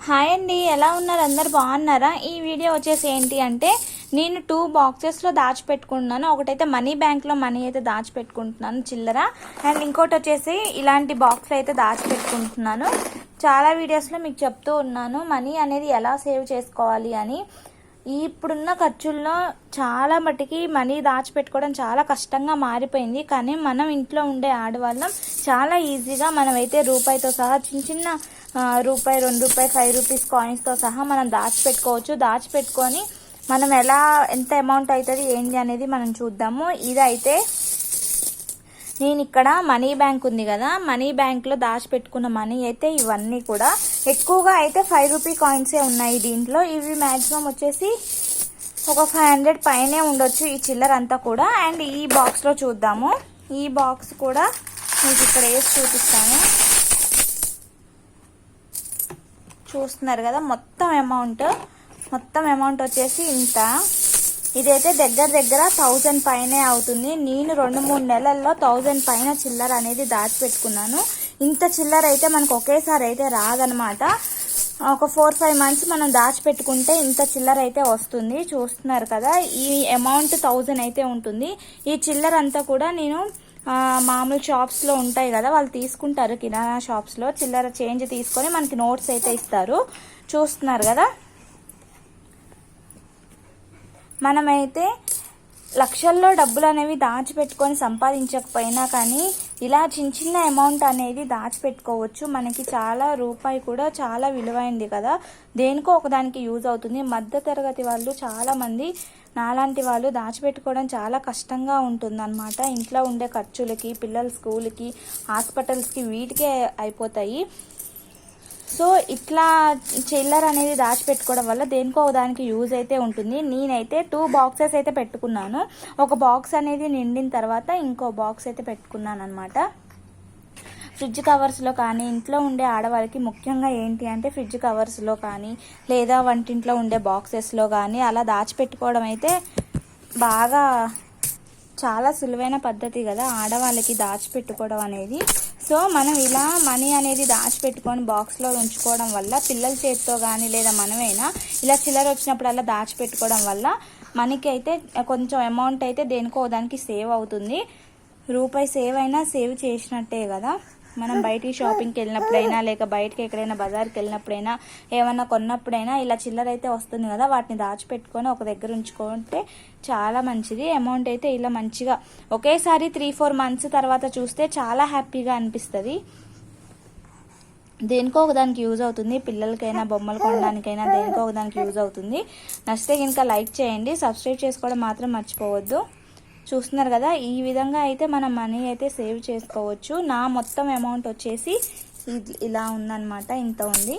Hi అండి, ఎలా ఉన్నారు? అందరు బాగున్నారా? ఈ వీడియో వచ్చేసి ఏంటి అంటే నేను 2 బాక్సెస్లో దాచిపెట్టుకుంటున్నాను. ఒకటైతే మనీ బ్యాంక్లో మనీ అయితే దాచిపెట్టుకుంటున్నాను చిల్లర, అండ్ ఇంకోటి వచ్చేసి ఇలాంటి బాక్స్లో అయితే దాచిపెట్టుకుంటున్నాను. చాలా వీడియోస్లో మీకు చెప్తూ ఉన్నాను మనీ అనేది ఎలా సేవ్ చేసుకోవాలి అని. ఇప్పుడున్న ఖర్చుల్లో చాలా మటుకి మనీ దాచిపెట్టుకోవడం చాలా కష్టంగా మారిపోయింది. కానీ మనం ఇంట్లో ఉండే ఆడవాళ్ళం చాలా ఈజీగా మనమైతే రూపాయితో సహా చిన్న చిన్న రూపాయి, 2 రూపాయి, 5 రూపీస్ కాయిన్స్తో సహా మనం దాచిపెట్టుకోవచ్చు. దాచిపెట్టుకొని మనం ఎంత అమౌంట్ అవుతుంది ఏంటి అనేది మనం చూద్దాము. ఇదైతే నేను ఇక్కడ మనీ బ్యాంక్ ఉంది కదా, మనీ బ్యాంక్లో దాచిపెట్టుకున్న మనీ అయితే ఇవన్నీ కూడా ఎక్కువగా అయితే 5 రూపీ కాయిన్సే ఉన్నాయి దీంట్లో. ఇవి మ్యాక్సిమం వచ్చేసి ఒక 500 పైనే ఉండొచ్చు ఈ చిల్లర అంతా కూడా. అండ్ ఈ బాక్స్లో చూద్దాము. ఈ బాక్స్ కూడా మీకు ఇక్కడ వేసి చూపిస్తాను. చూస్తున్నారు కదా, మొత్తం అమౌంట్ వచ్చేసి ఇంత. ఇదైతే దగ్గర 1000 పైనే అవుతుంది. నేను 2-3 నెలల్లో 1000 పైన చిల్లర అనేది దాచిపెట్టుకున్నాను. ఇంత చిల్లర అయితే మనకు ఒకేసారి అయితే రాదనమాట. ఒక 4-5 మంత్స్ మనం దాచిపెట్టుకుంటే ఇంత చిల్లర అయితే వస్తుంది. చూస్తున్నారు కదా, ఈ అమౌంట్ 1000 అయితే ఉంటుంది. ఈ చిల్లర అంతా కూడా నేను మామూలు షాప్స్లో ఉంటాయి కదా, వాళ్ళు తీసుకుంటారు. కిరాణా షాప్స్లో చిల్లర చేంజ్ తీసుకొని మనకి నోట్స్ అయితే ఇస్తారు. చూస్తున్నారు కదా, మనమైతే లక్షల్లో డబ్బులు అనేవి దాచిపెట్టుకొని సంపాదించకపోయినా కానీ ఇలా చిన్న చిన్న అమౌంట్ అనేది దాచిపెట్టుకోవచ్చు. మనకి చాలా రూపాయి కూడా చాలా విలువైంది కదా, దేనికో ఒకదానికి యూజ్ అవుతుంది. మధ్య తరగతి వాళ్ళు చాలామంది నాలాంటి వాళ్ళు దాచిపెట్టుకోవడం చాలా కష్టంగా ఉంటుందన్నమాట. ఇంట్లో ఉండే ఖర్చులకి, పిల్లల స్కూల్కి, హాస్పిటల్స్కి వీటికే అయిపోతాయి. సో ఇట్లా చిల్లర అనేది దాచిపెట్టుకోవడం వల్ల దేనికో దానికి యూజ్ అయితే ఉంటుంది. నేనైతే 2 బాక్సెస్ అయితే పెట్టుకున్నాను. ఒక బాక్స్ అనేది నిండిన తర్వాత ఇంకో బాక్స్ అయితే పెట్టుకున్నాను అనమాట. ఫ్రిడ్జ్ కవర్స్లో కానీ, ఇంట్లో ఉండే ఆడవాళ్ళకి ముఖ్యంగా ఏంటి అంటే ఫ్రిడ్జ్ కవర్స్లో కానీ లేదా వంటింట్లో ఉండే బాక్సెస్లో కానీ అలా దాచిపెట్టుకోవడం అయితే బాగా చాలా సులువైన పద్ధతి కదా ఆడవాళ్ళకి దాచిపెట్టుకోవడం అనేది. సో మనం ఇలా మనీ అనేది దాచిపెట్టుకొని బాక్స్లో ఉంచుకోవడం వల్ల పిల్లల చేతితో కానీ లేదా మనమైనా ఇలా చిల్లర వచ్చినప్పుడల్లా దాచిపెట్టుకోవడం వల్ల మనకి అయితే కొంచెం అమౌంట్ అయితే దేనికో దానికి సేవ్ అవుతుంది. రూపాయి సేవ్ అయినా సేవ్ చేసినట్టే కదా. మనం బయటికి షాపింగ్కి వెళ్ళినప్పుడైనా లేక బయటకి ఎక్కడైనా బజార్కి వెళ్ళినప్పుడైనా ఏమన్నా కొన్నప్పుడైనా ఇలా చిల్లర అయితే వస్తుంది కదా, వాటిని దాచిపెట్టుకొని ఒక దగ్గర ఉంచుకుంటే చాలా మంచిది. అమౌంట్ అయితే ఇలా మంచిగా ఒకేసారి 3-4 మంత్స్ తర్వాత చూస్తే చాలా హ్యాపీగా అనిపిస్తుంది. దేనికో ఒకదానికి యూజ్ అవుతుంది. పిల్లలకైనా, బొమ్మలు కొనడానికైనా దేనికో ఒకదానికి యూజ్ అవుతుంది. నచ్చితే కనుక లైక్ చేయండి, సబ్స్క్రైబ్ చేసుకోవడం మాత్రం మర్చిపోవద్దు. చూస్తున్నారు కదా, ఈ విధంగా అయితే మనం మనీ అయితే సేవ్ చేసుకోవచ్చు. నా మొత్తం అమౌంట్ వచ్చేసి ఇలా ఉందన్నమాట, ఇంత ఉంది.